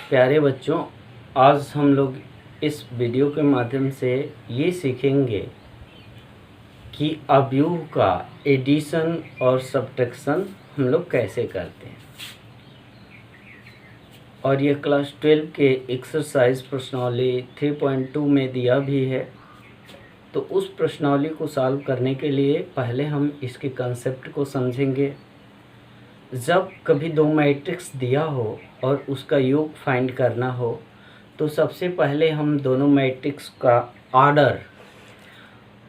प्यारे बच्चों, आज हम लोग इस वीडियो के माध्यम से ये सीखेंगे कि अवयव का एडिशन और सब्ट्रैक्शन हम लोग कैसे करते हैं। और ये क्लास 12 के एक्सरसाइज प्रश्नावली 3.2 में दिया भी है। तो उस प्रश्नावली को सॉल्व करने के लिए पहले हम इसके कंसेप्ट को समझेंगे। जब कभी दो मैट्रिक्स दिया हो और उसका योग फाइंड करना हो तो सबसे पहले हम दोनों मैट्रिक्स का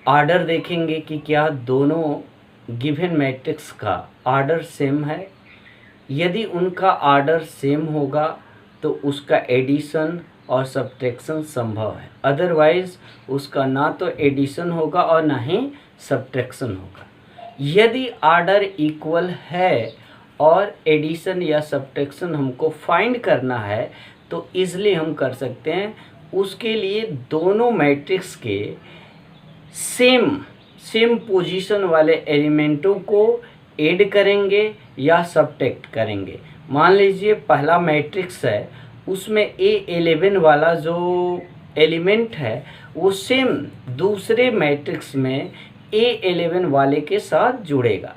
आर्डर देखेंगे कि क्या दोनों गिवन मैट्रिक्स का आर्डर सेम है। यदि उनका आर्डर सेम होगा तो उसका एडिशन और सब्ट्रैक्शन संभव है, अदरवाइज उसका ना तो एडिशन होगा और ना ही सब्ट्रैक्शन होगा। यदि आर्डर इक्वल है और एडिशन या सब्ट्रैक्शन हमको फाइंड करना है तो इजली हम कर सकते हैं। उसके लिए दोनों मैट्रिक्स के सेम पोजीशन वाले एलिमेंटों को ऐड करेंगे या सब्ट्रैक्ट करेंगे। मान लीजिए पहला मैट्रिक्स है, उसमें A11 वाला जो एलिमेंट है वो सेम दूसरे मैट्रिक्स में A11 वाले के साथ जुड़ेगा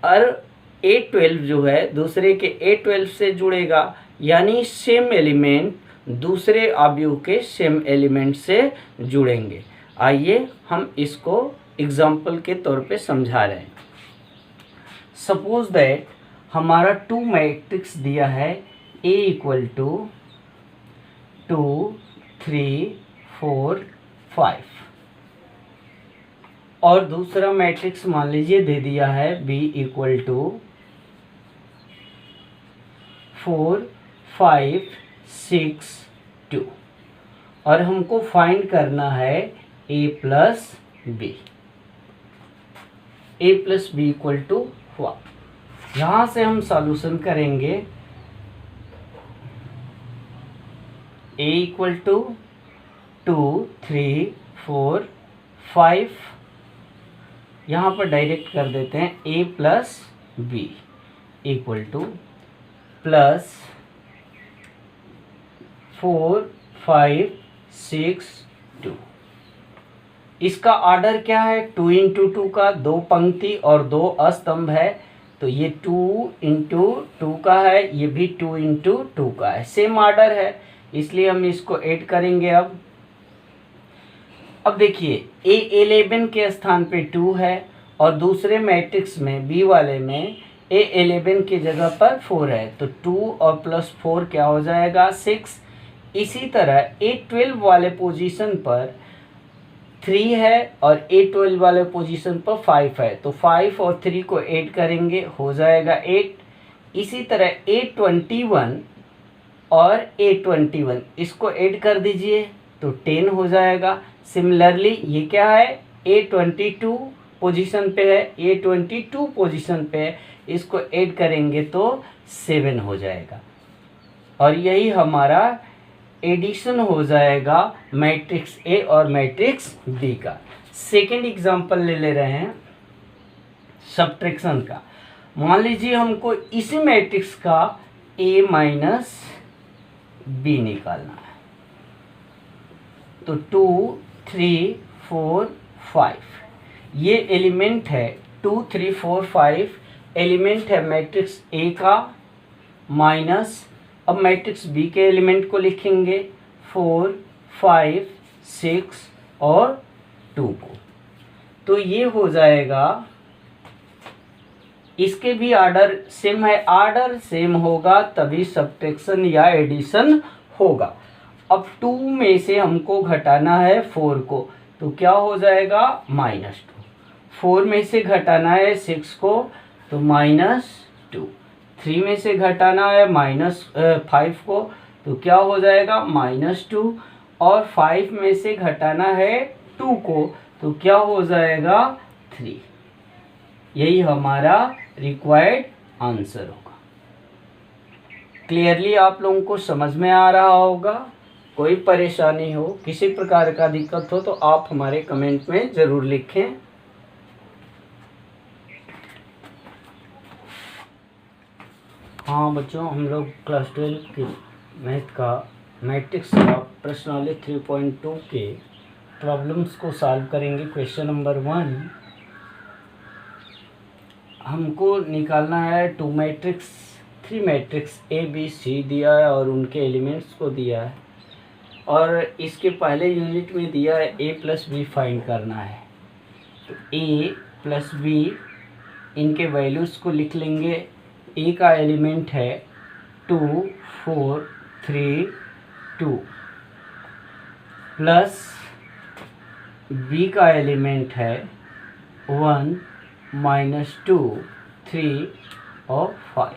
और A12 जो है दूसरे के A12 से जुड़ेगा, यानी सेम एलिमेंट दूसरे अवयव के सेम एलिमेंट से जुड़ेंगे। आइए हम इसको एग्जाम्पल के तौर पे समझा रहे हैं। सपोज दैट हमारा 2 मैट्रिक्स दिया है A इक्वल टू 2 3 4 5 और दूसरा मैट्रिक्स मान लीजिए दे दिया है B इक्वल टू 4 5 6 2 और हमको फाइंड करना है A plus B equal to 1। यहाँ से हम सॉल्यूशन करेंगे। A इक्वल टू 2 3 4 5, यहाँ पर डायरेक्ट कर देते हैं A plus B equal to plus 4 5 6 2। इसका आर्डर क्या है? 2 इंटू 2 का 2 पंक्ति और 2 अस्तंभ है, तो ये 2 इंटू 2 का है, ये भी 2 इंटू 2 का है, सेम आर्डर है, इसलिए हम इसको ऐड करेंगे। अब देखिए A11 के स्थान पे 2 है और दूसरे मैट्रिक्स में B वाले में A11 की जगह पर 4 है, तो 2 और प्लस 4 क्या हो जाएगा? 6। इसी तरह A12 वाले पोजीशन पर 3 है और A12 वाले पोजीशन पर 5 है, तो 5 और 3 को ऐड करेंगे, हो जाएगा 8। इसी तरह A21 और A21 इसको ऐड कर दीजिए तो 10 हो जाएगा। सिमिलरली ये क्या है? A22 पोजीशन पे है, A22 पोजीशन पे है, इसको ऐड करेंगे तो 7 हो जाएगा। और यही हमारा एडिशन हो जाएगा मैट्रिक्स A और मैट्रिक्स B का। सेकेंड एग्जांपल ले रहे हैं सब्ट्रैक्शन का। मान लीजिए हमको इसी मैट्रिक्स का A माइनस B निकालना है, तो 2 3 4 5 ये एलिमेंट है, 2 3 4 5 एलिमेंट है मैट्रिक्स A का, माइनस अब मैट्रिक्स B के एलिमेंट को लिखेंगे 4 5 6 और 2 को, तो ये हो जाएगा। इसके भी आर्डर सेम है, आर्डर सेम होगा तभी सब्ट्रैक्शन या एडिशन होगा। अब 2 में से हमको घटाना है 4 को, तो क्या हो जाएगा? -2। 4 में से घटाना है 6 को, तो -2। 3 में से घटाना है -5 को, तो क्या हो जाएगा? -2। और 5 में से घटाना है 2 को, तो क्या हो जाएगा? 3। यही हमारा रिक्वायर्ड आंसर होगा। क्लियरली आप लोगों को समझ में आ रहा होगा। कोई परेशानी हो, किसी प्रकार का दिक्कत हो तो आप हमारे कमेंट में ज़रूर लिखें। हाँ बच्चों, हम लोग क्लास 12 की मैथ का मैट्रिक्स का प्रश्नावली 3.2 के प्रॉब्लम्स को सॉल्व करेंगे। क्वेश्चन नंबर 1 हमको निकालना है three matrix A B C दिया है और उनके एलिमेंट्स को दिया है, और इसके पहले यूनिट में दिया है ए प्लस बी फाइंड करना है। तो ए प्लस बी इनके वैल्यूज़ को लिख लेंगे। ए का एलिमेंट है 2 4 3 2 प्लस बी का एलिमेंट है 1 -2 3 और 5।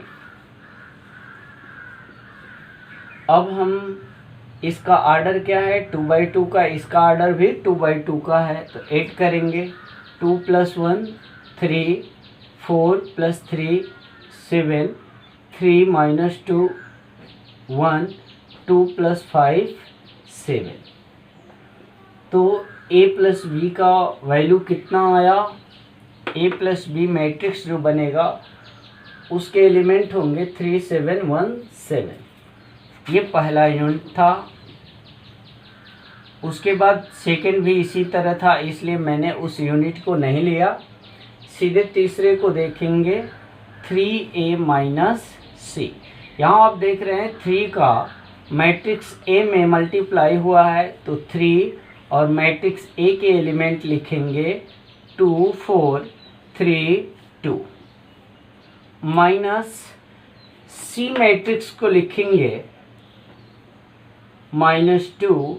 अब हम इसका आर्डर क्या है 2/2 का, इसका आर्डर भी 2/2 का है, तो ऐड करेंगे 2 + 1 3 4 + 3 7 3 - 2 1 2 + 5 7। तो a प्लस बी का वैल्यू कितना आया? a प्लस बी मैट्रिक्स जो बनेगा उसके एलिमेंट होंगे 3 7 1 7। ये पहला यूनिट था। उसके बाद सेकंड भी इसी तरह था, इसलिए मैंने उस यूनिट को नहीं लिया। सीधे तीसरे को देखेंगे 3a - c। यहाँ आप देख रहे हैं 3 का मैट्रिक्स a में मल्टीप्लाई हुआ है, तो 3 और मैट्रिक्स a के एलिमेंट लिखेंगे 2 4 3 2 माइनस c मैट्रिक्स को लिखेंगे -2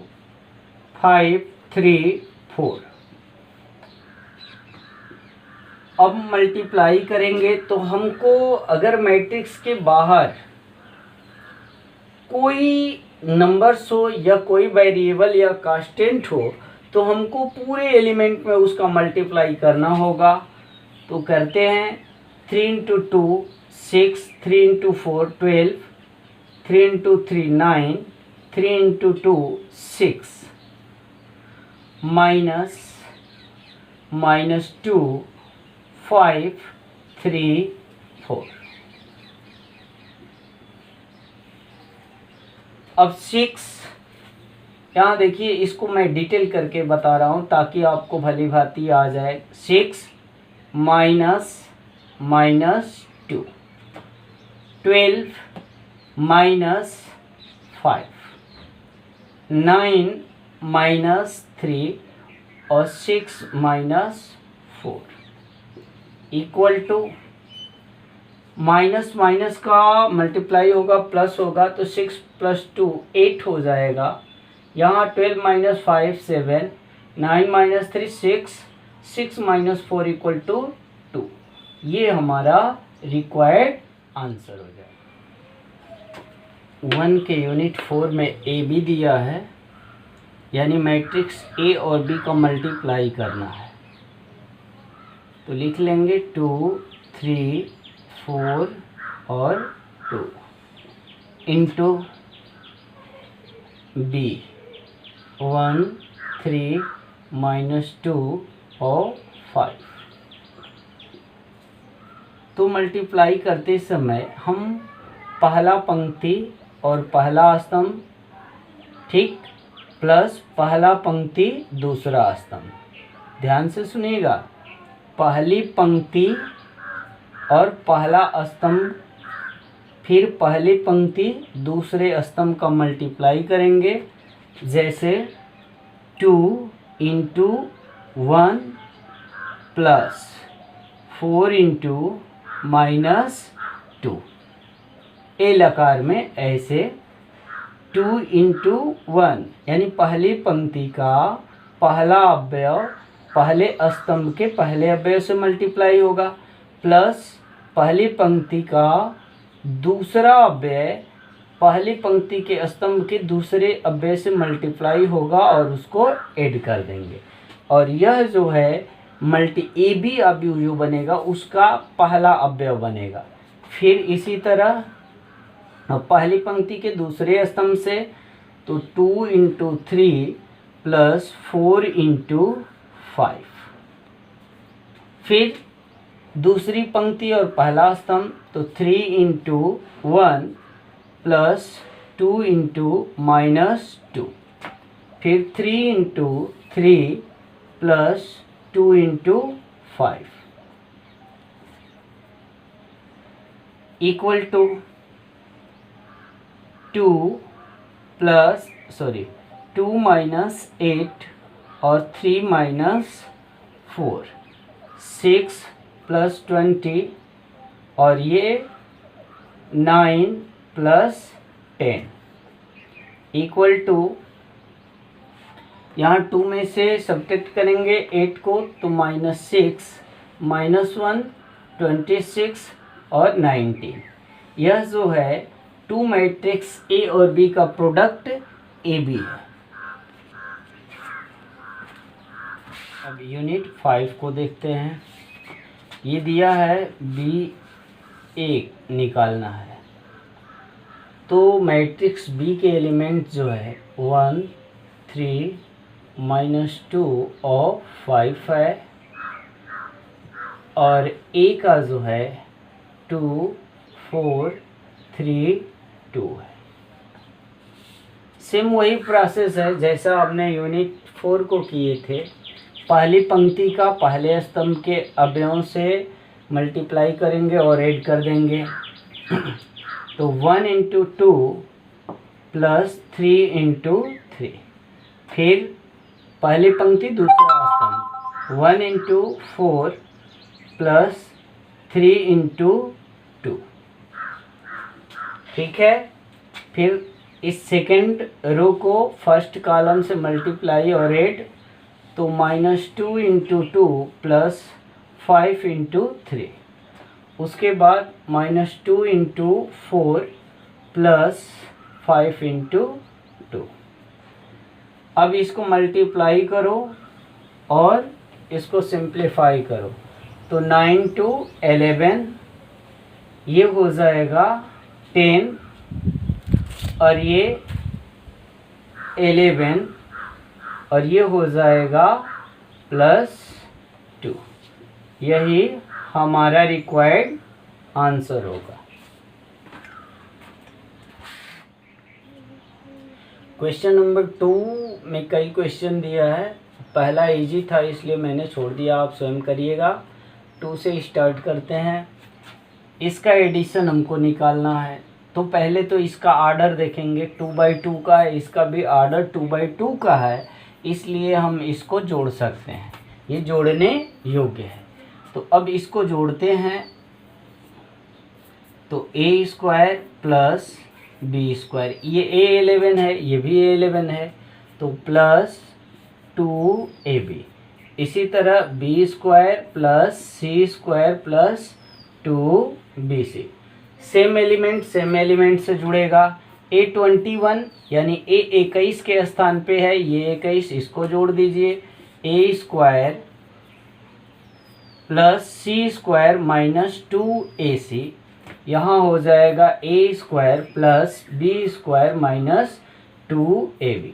5 3 4। अब मल्टीप्लाई करेंगे तो हमको अगर मैट्रिक्स के बाहर कोई नंबर्स हो या कोई वेरिएबल या कांस्टेंट हो तो हमको पूरे एलिमेंट में उसका मल्टीप्लाई करना होगा। तो करते हैं 3 × 2 6 3 × 4 12 3 × 3 9 3 × 2 6 -2 5 3 4। अब 6 यहाँ देखिए, इसको मैं डिटेल करके बता रहा हूँ ताकि आपको भली भांति आ जाए। 6 -2 12 -5 9 -3 और 6 -4 इक्वल टू माइनस का मल्टीप्लाई होगा प्लस होगा, तो 6 + 2 8 हो जाएगा। यहाँ 12 - 5 7 9 - 3 6 6 - 4 = 2। ये हमारा रिक्वायर्ड आंसर हो जाएगा। 1 के यूनिट 4 में ए बी दिया है, यानी मैट्रिक्स ए और बी का मल्टीप्लाई करना है। तो लिख लेंगे 2 3 4 और 2 इंटू बी 1 3 -2 और 5। तो मल्टीप्लाई करते समय हम पहला पंक्ति और पहला स्तंभ, ठीक, प्लस पहला पंक्ति दूसरा स्तंभ। ध्यान से सुनिएगा, पहली पंक्ति और पहला स्तंभ, फिर पहली पंक्ति दूसरे स्तंभ का मल्टीप्लाई करेंगे। जैसे 2 × 1 प्लस 4 × -2। एल आकार में ऐसे 2 × 1 यानी पहली पंक्ति का पहला अवयव पहले स्तंभ के पहले अवयव से मल्टीप्लाई होगा, प्लस पहली पंक्ति का दूसरा अवयव पहली पंक्ति के स्तंभ के दूसरे अवयव से मल्टीप्लाई होगा और उसको ऐड कर देंगे। और यह जो है ए बी अवयव जो बनेगा उसका पहला अवयव बनेगा। फिर इसी तरह पहली पंक्ति के दूसरे स्तंभ से, तो 2 × 3 प्लस 4 × 5। फिर दूसरी पंक्ति और पहला स्तंभ, तो 3 × 1 प्लस 2 इंटू -2, फिर 3 into 3 plus 2 into 5 equal to 2 plus 2 minus 8 और 3 माइनस 4, 6 प्लस 20 और ये 9 प्लस 10 इक्वल टू, यहाँ 2 में से सब्ट्रैक्ट करेंगे 8 को तो -6, -1, 26 और 19। यह जो है 2 मैट्रिक्स ए और बी का प्रोडक्ट ए बी है। अब यूनिट 5 को देखते हैं। ये दिया है बी ए निकालना है, तो मैट्रिक्स बी के एलिमेंट जो है 1, 3, -2 और 5 है, और ए का जो है 2, 4, 3, 2 है। सेम वही प्रोसेस है जैसा आपने यूनिट 4 को किए थे। पहली पंक्ति का पहले स्तंभ के अवयवों से मल्टीप्लाई करेंगे और ऐड कर देंगे। तो 1 इंटू 2 प्लस 3 इंटू 3, फिर पहली पंक्ति दूसरा स्तंभ 1 इंटू 4 प्लस 3 इंटू 2, ठीक है। फिर इस सेकेंड रो को फर्स्ट कॉलम से मल्टीप्लाई और ऐड, तो -2 इंटू 2 प्लस 5 इंटू 3, उसके बाद -2 इंटू 4 प्लस 5 इंटू 2। अब इसको मल्टीप्लाई करो और इसको सिंप्लीफाई करो, तो 9 टू 11, ये हो जाएगा 10 और ये 11 और ये हो जाएगा +2। यही हमारा रिक्वायर्ड आंसर होगा। क्वेश्चन नंबर 2 में कई क्वेश्चन दिया है। पहला इजी था इसलिए मैंने छोड़ दिया, आप स्वयं करिएगा। 2 से स्टार्ट करते हैं। इसका एडिशन हमको निकालना है, तो पहले तो इसका आर्डर देखेंगे। 2/2 का है, इसका भी आर्डर 2/2 का है, इसलिए हम इसको जोड़ सकते हैं। ये जोड़ने योग्य है, तो अब इसको जोड़ते हैं। तो a² प्लस b², ये a11 है, ये भी a11 है, तो प्लस 2ab। इसी तरह b² plus c² plus 2bc, same element से जुड़ेगा। a21 यानी a21 के स्थान पे है, ये 21, इसको जोड़ दीजिए। a² plus c² minus 2ac, यहाँ हो जाएगा a² plus b² minus 2ab।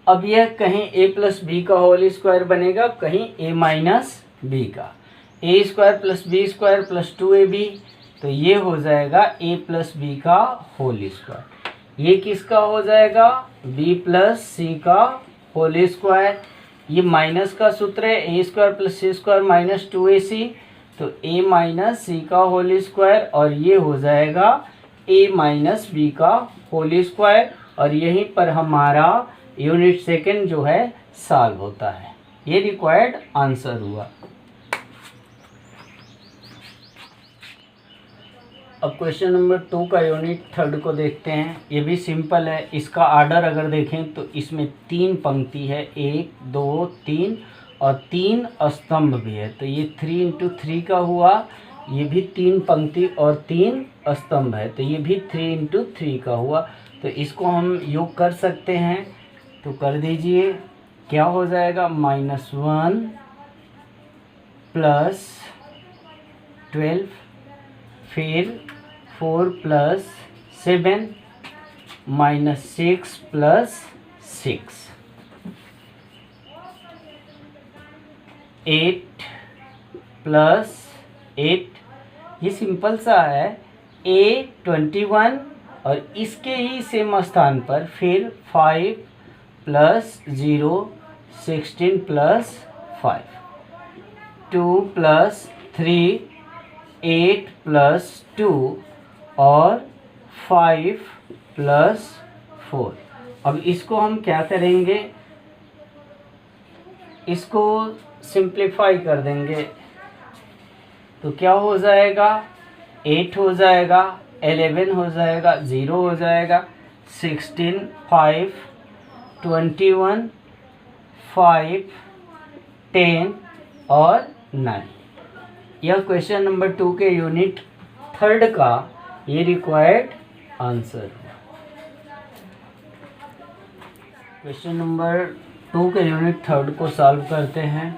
अब यह कहीं a प्लस बी का होल स्क्वायर बनेगा, कहीं a माइनस बी का। a² plus b² plus 2ab, तो ये हो जाएगा a प्लस बी का होल स्क्वायर। ये किसका हो जाएगा? b प्लस सी का होल स्क्वायर। ये माइनस का सूत्र है, a² plus c² minus 2ac, तो a माइनस सी का होल स्क्वायर, और ये हो जाएगा a माइनस बी का होल स्क्वायर। और यहीं पर हमारा यूनिट सेकंड जो है सॉल्व होता है। ये रिक्वायर्ड आंसर हुआ। अब क्वेश्चन नंबर 2 का यूनिट थर्ड को देखते हैं। ये भी सिंपल है। इसका आर्डर अगर देखें तो इसमें 3 पंक्ति है, 1, 2, 3 और 3 स्तंभ भी है, तो ये 3 इंटू 3 का हुआ। ये भी 3 पंक्ति और 3 स्तंभ है, तो ये भी 3 इंटू 3 का हुआ। तो इसको हम योग कर सकते हैं, तो कर दीजिए। क्या हो जाएगा? -1 प्लस 12, फिर 4 प्लस 7 माइनस 6 प्लस 6, 8 प्लस 8। ये सिंपल सा है। A21 और इसके ही सेम स्थान पर फिर 5 प्लस 0 16 प्लस 5, 2 प्लस 3 8 प्लस 2 और 5 प्लस 4। अब इसको हम क्या करेंगे, इसको सिंप्लीफाई कर देंगे तो क्या हो जाएगा, 8 हो जाएगा, 11 हो जाएगा, 0 हो जाएगा, 16 5 21 5 10 और 9। यह क्वेश्चन नंबर 2 के यूनिट 3 का ये रिक्वायर्ड आंसर है। क्वेश्चन नंबर 2 के यूनिट 3 को सॉल्व करते हैं।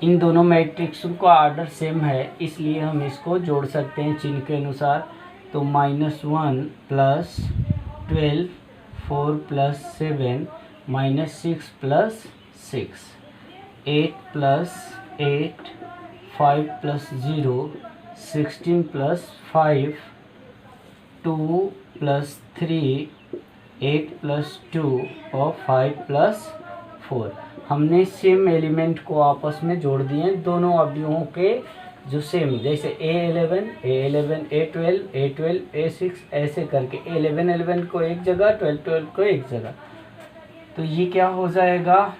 इन दोनों मैट्रिक्स का आर्डर सेम है, इसलिए हम इसको जोड़ सकते हैं चिन्ह के अनुसार। तो -1 plus 12 4 plus 7 -6 plus 6 8 plus 8 5 plus 0 16 plus 5 2 plus 3 8 plus 2 और 5 प्लस 4। हमने सेम एलिमेंट को आपस में जोड़ दिए, दोनों अवयवों के जो सेम, जैसे A11 A12 A6 ऐसे करके A11 को एक जगह, 12 को एक जगह। तो ये क्या हो जाएगा,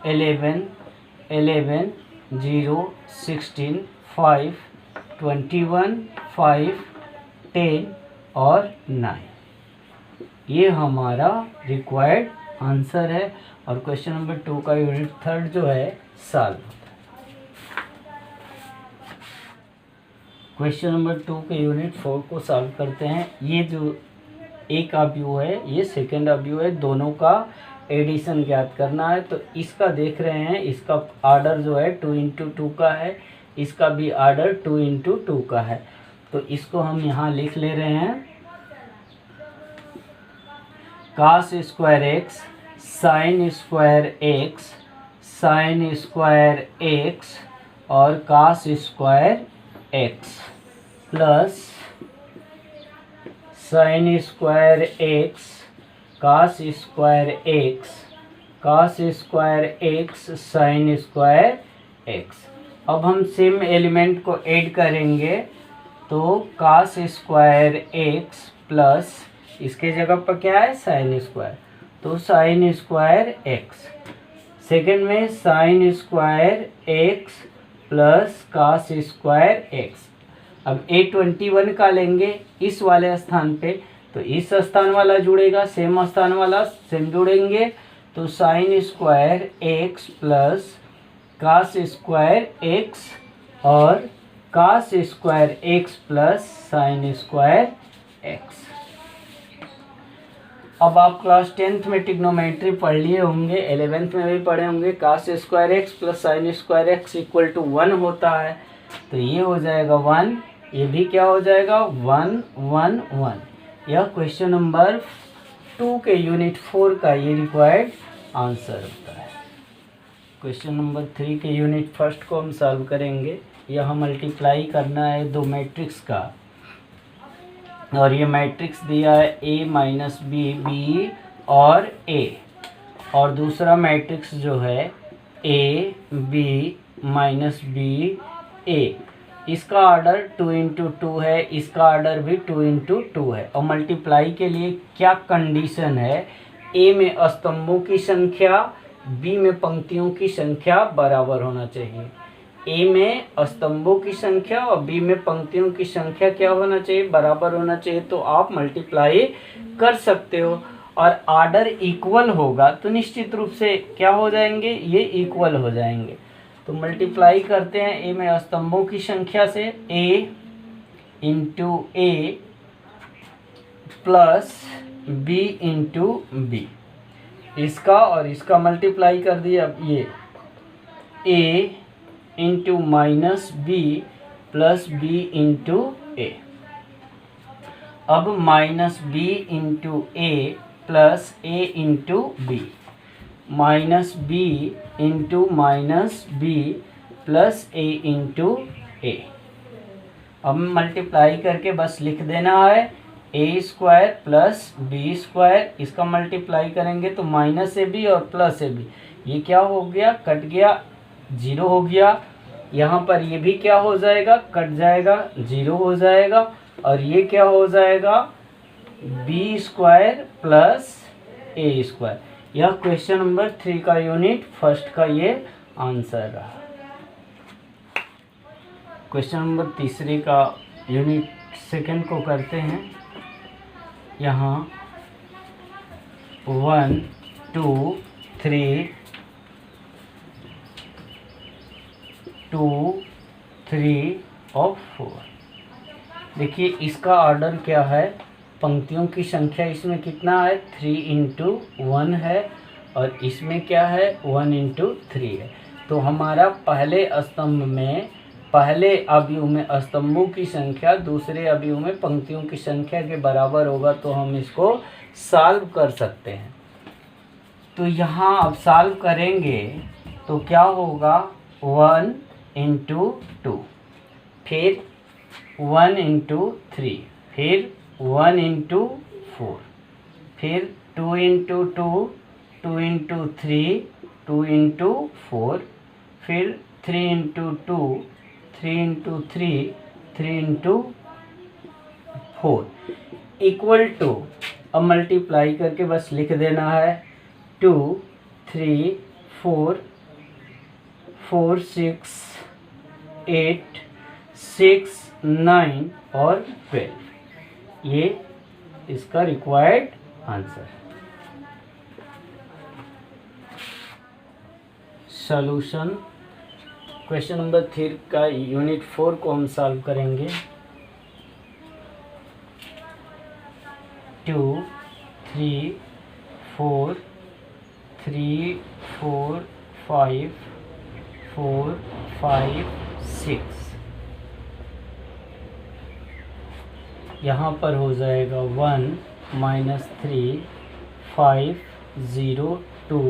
11 0 16 5 21 5 10 और 9। ये हमारा रिक्वायर्ड आंसर है और क्वेश्चन नंबर 2 का यूनिट 3 जो है सॉल्व होता है। क्वेश्चन नंबर 2 के यूनिट 4 को सॉल्व करते हैं। ये जो एक अवयव है, ये सेकंड अवयव है, दोनों का एडिशन ज्ञात करना है। तो इसका देख रहे हैं, इसका आर्डर जो है 2 × 2 का है, इसका भी आर्डर 2 × 2 का है। तो इसको हम यहाँ लिख ले रहे हैं, cos square x sin square x sin square x और cos square x plus sin square x cos square x cos square x sin square x। अब हम सेम एलिमेंट को ऐड करेंगे तो cos स्क्वायर x प्लस इसके जगह पर क्या है, साइन स्क्वायर, तो साइन स्क्वायर x। सेकेंड में sign square x plus cos square x। अब A21 का लेंगे इस वाले स्थान पे, तो इस स्थान वाला जुड़ेगा, सेम स्थान वाला सेम जुड़ेंगे, तो sign square x plus cos square x और cos square x plus sine square x। अब आप क्लास 10th में ट्रिग्नोमेट्री पढ़ लिए होंगे, 11th में भी पढ़े होंगे। cos square x plus sine square x equal to 1 होता है, तो ये हो जाएगा 1, ये भी क्या हो जाएगा 1 1 1। यह क्वेश्चन नंबर 2 के यूनिट 4 का ये रिक्वायर्ड आंसर होता है। क्वेश्चन नंबर 3 के यूनिट 1 को हम सॉल्व करेंगे। यह मल्टीप्लाई करना है दो मैट्रिक्स का, और ये मैट्रिक्स दिया है A माइनस बी, बी और A, और दूसरा मैट्रिक्स जो है A B minus B A। इसका आर्डर 2 × 2 है, इसका आर्डर भी 2 × 2 है। और मल्टीप्लाई के लिए क्या कंडीशन है, A में स्तंभों की संख्या B में पंक्तियों की संख्या बराबर होना चाहिए। A में स्तंभों की संख्या और B में पंक्तियों की संख्या क्या होना चाहिए, बराबर होना चाहिए। तो आप मल्टीप्लाई कर सकते हो, और आर्डर इक्वल होगा तो निश्चित रूप से क्या हो जाएंगे, ये इक्वल हो जाएंगे। तो मल्टीप्लाई करते हैं A में स्तंभों की संख्या से, A × A plus B × B। इसका और इसका मल्टीप्लाई कर दिया। अब ये A × minus B plus B × A। अब minus B × A plus A × B, minus B × minus B plus A × A। अब मल्टीप्लाई करके बस लिख देना है ए स्क्वायर प्लस बी स्क्वायर, इसका मल्टीप्लाई करेंगे तो माइनस ए बी और प्लस ए बी, ये क्या हो गया, कट गया, 0 हो गया। यहाँ पर ये भी क्या हो जाएगा, कट जाएगा, 0 हो जाएगा। और ये क्या हो जाएगा, बी स्क्वायर प्लस ए स्क्वायर। यह क्वेश्चन नंबर 3 का यूनिट फर्स्ट का ये आंसर रहा। क्वेश्चन नंबर 3 का यूनिट सेकंड को करते हैं। यहाँ 1 2 3 2 3 और 4। देखिए इसका ऑर्डर क्या है, पंक्तियों की संख्या इसमें कितना है, 3 इंटू 1 है, और इसमें क्या है, 1 इंटू 3 है। तो हमारा पहले स्तंभ में, पहले अवयव में स्तंभों की संख्या दूसरे अवयव में पंक्तियों की संख्या के बराबर होगा, तो हम इसको सॉल्व कर सकते हैं। तो यहाँ अब सॉल्व करेंगे तो क्या होगा, 1 इंटू 2, फिर 1 इंटू 3, फिर 1 इंटू 4, फिर 2 इंटू 2, 2 इंटू 3, 2 इंटू 4, फिर 3 इंटू 2, 3 इंटू 3, 3 इंटू 4 इक्वल टू, अब मल्टीप्लाई करके बस लिख देना है, 2 3 4 4 6 8 6 9 और 12, ये इसका required answer. Solution question number 3 का यूनिट 4 को हम सॉल्व करेंगे। 2 3 4 3 4 5 4 5 6, यहाँ पर हो जाएगा 1 -3 5 0 2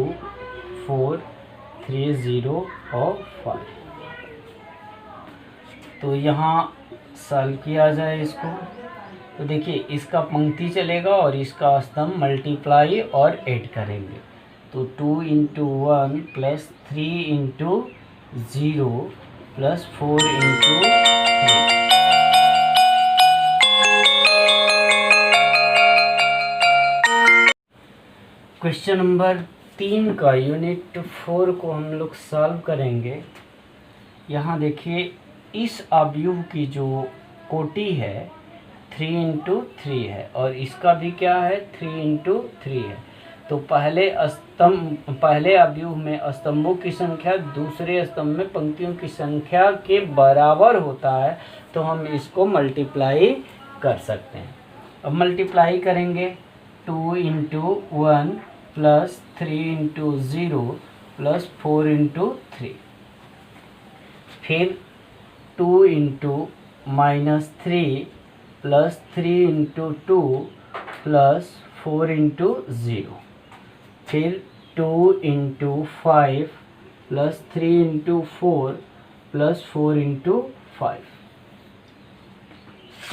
4 3 0 और 5। तो यहाँ सॉल्व किया जाए इसको, तो देखिए इसका पंक्ति चलेगा और इसका स्तंभ मल्टीप्लाई और ऐड करेंगे। तो 2 into 1 plus 3 into 0 plus 4 into 3। Question number 3 का यूनिट 4 को हम लोग सॉल्व करेंगे। यहाँ देखिए इस अवयव की जो कोटि है 3 इंटू 3 है, और इसका भी क्या है, 3 इंटू 3 है। तो पहले अवयव में स्तंभों की संख्या दूसरे स्तंभ में पंक्तियों की संख्या के बराबर होता है, तो हम इसको मल्टीप्लाई कर सकते हैं। अब मल्टीप्लाई करेंगे, 2 into 1 plus 3 into 0 plus 4 into 3, फिर 2 into -3 plus 3 into 2 plus 4 into 0, फिर 2 into 5 plus 3 into 4 plus 4 into 5।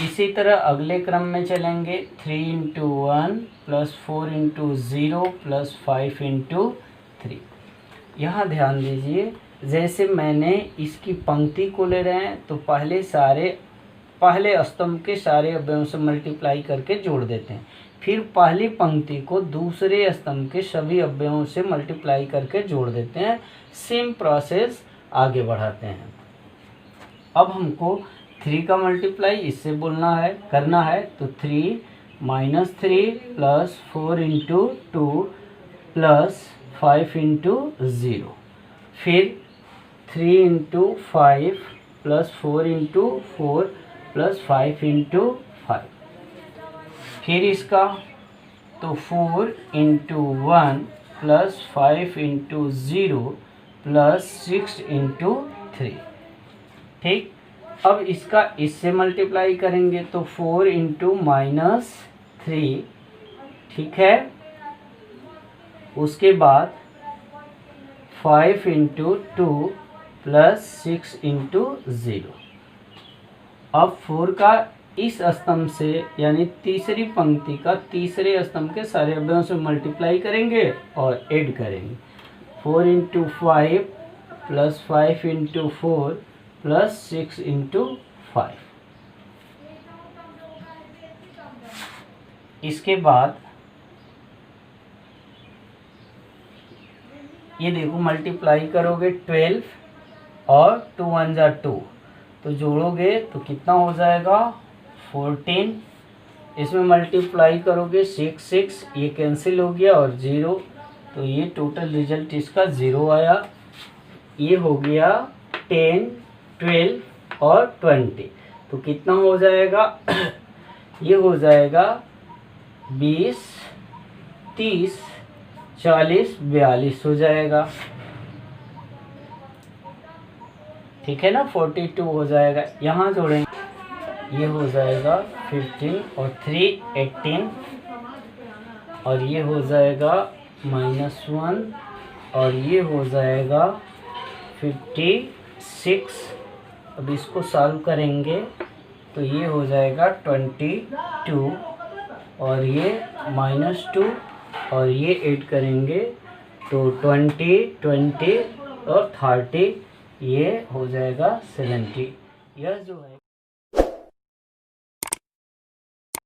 इसी तरह अगले क्रम में चलेंगे, 3 into 1 plus 4 into 0 plus 5 into 3। यहाँ ध्यान दीजिए, जैसे मैंने इसकी पंक्ति को ले रहे हैं तो पहले स्तंभ के सारे अवयवों से मल्टीप्लाई करके जोड़ देते हैं, फिर पहली पंक्ति को दूसरे स्तंभ के सभी अवयवों से मल्टीप्लाई करके जोड़ देते हैं। सेम प्रोसेस आगे बढ़ाते हैं। अब हमको 3 का मल्टीप्लाई इससे करना है, तो 3 -3 प्लस 4 इंटू 2 प्लस 5 इंटू 0, फिर 3 into 5 plus 4 into 4 plus 5 into 5, फिर इसका तो 4 into 1 plus 5 into 0 plus 6 into 3। ठीक, अब इसका इससे मल्टीप्लाई करेंगे तो 4 इंटू -3, ठीक है। उसके बाद 5 इंटू 2 प्लस 6 इंटू 0। अब 4 का इस स्तंभ से यानी तीसरी पंक्ति का तीसरे स्तंभ के सारे अवयवों से मल्टीप्लाई करेंगे और ऐड करेंगे। 4 into 5 plus 5 into 4 plus 6 into 5। इसके बाद ये देखो मल्टीप्लाई करोगे 12 और 2 1 जा 2, तो जोड़ोगे तो कितना हो जाएगा 14। इसमें मल्टीप्लाई करोगे 6 6, ये कैंसिल हो गया और 0, तो ये टोटल रिजल्ट इसका 0 आया। ये हो गया 10 12 और 20, तो कितना हो जाएगा ये हो जाएगा 20 30 40 42 हो जाएगा। ठीक है ना, 42 हो जाएगा। यहाँ जोड़ेंगे ये हो जाएगा 15 और 3 18, और ये हो जाएगा -1 और ये हो जाएगा 56। अब इसको सॉल्व करेंगे तो ये हो जाएगा 22 और ये -2 और ये ऐड करेंगे तो 20 20 और 30, ये हो जाएगा 70। यह जो है